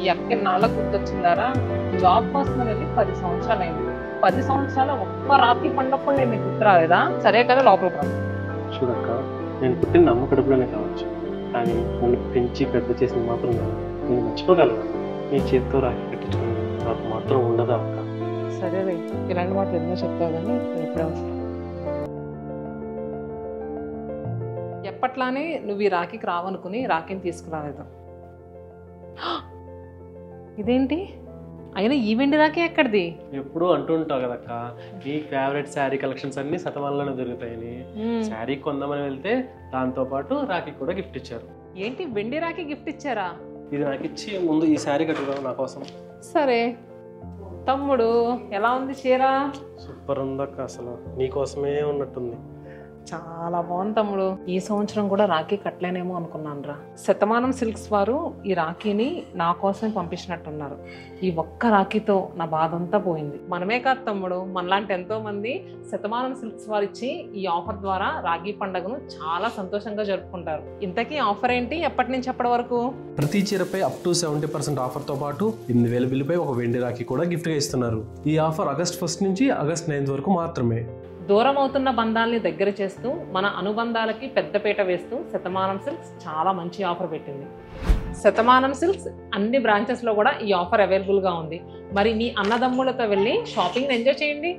ఈ అక్క నాళ్ళకు గుర్తొచ్చిందారా? జాబ్ కోసం వెళ్ళి 10 సంవత్సరాలు అయింది. 10 సంవత్సరాల ఒక్క రాత్రి పండప్పుడు నేను నీకు గుర్తు రాలేదా? సరే కదా లోపలికి రా. చూడక్క, నేను పుట్టిన అమ్మ కడుపులోనే కావచ్చు, కానీ నన్ను పెంచి పెద్ద చేసింది మాత్రం నేను మర్చిపోగలను. నీ చేతితో రాఖీ కట్టించుకుని నాకు మాత్రం ఉండదా అక్క? సరే రే, ఇలాంటి మాటలు ఎన్నో చెప్తావు కానీ ఎప్పుడే వస్తా. ఎప్పట్లానే నువ్వు ఈ రాఖీకి రావనుకుని రాఖీని తీసుకురాలేదు. ఇదేంటి అయినా ఈ వెండి రాఖీ ఎక్కడిది? ఎప్పుడు అంటుంటావు కదక్క, నీ ఫేవరెట్ శారీ కలెక్షన్స్ అన్ని శతమానంలోనే దొరుకుతాయని. శారీ కొందామని వెళ్తే దాంతో పాటు రాఖీ కూడా గిఫ్ట్ ఇచ్చారు. ఏంటి వెండి రాఖీ గిఫ్ట్ ఇచ్చారా? ఇది నాకు ఇచ్చి ముందు ఈ శారీ కట్టుకున్నావు నా కోసం. సరే తమ్ముడు, ఎలా ఉంది చీర? సూపర్ ఉందక్క, అసలు నీకోసమే ఉన్నట్టుంది. చాలా బాగుంది తమ్ముడు. ఈ సంవత్సరం కూడా రాఖీ కట్టలేనేమో అనుకున్నాను రా. శతమానం సిల్క్స్ వారు ఈ రాఖీని నా కోసమే పంపించినట్టున్నారు. ఈ ఒక్క రాఖీతో నా బాధ అంతా పోయింది. మనమే కాదు తమ్ముడు, మనలాంటి ఎంతో మంది శతమానం సిల్క్స్ వారు ఇచ్చి ఈ ఆఫర్ ద్వారా రాఖీ పండుగను చాలా సంతోషంగా జరుపుకుంటారు. ఇంతకీ ఆఫర్ ఏంటి, ఎప్పటి నుంచి ఎప్పటి వరకు? ప్రతి చీరపై అప్ టు 70% ఆఫర్తో పాటు 8,000 బిల్లుపై ఒక వెండి రాఖీ కూడా గిఫ్ట్గా ఇస్తున్నారు. ఈ ఆఫర్ ఆగస్ట్ 1 నుంచి ఆగస్ట్ 9 వరకు మాత్రమే. దూరం అవుతున్న బంధాలని దగ్గర చేస్తూ మన అనుబంధాలకి పెద్దపీట వేస్తూ శతమానం సిల్క్స్ చాలా మంచి ఆఫర్ పెట్టింది. శతమానం సిల్క్స్ అన్ని బ్రాంచెస్లో కూడా ఈ ఆఫర్ అవైలబుల్గా ఉంది. మరి మీ అన్నదమ్ములతో వెళ్ళి షాపింగ్ ఎంజాయ్ చేయండి.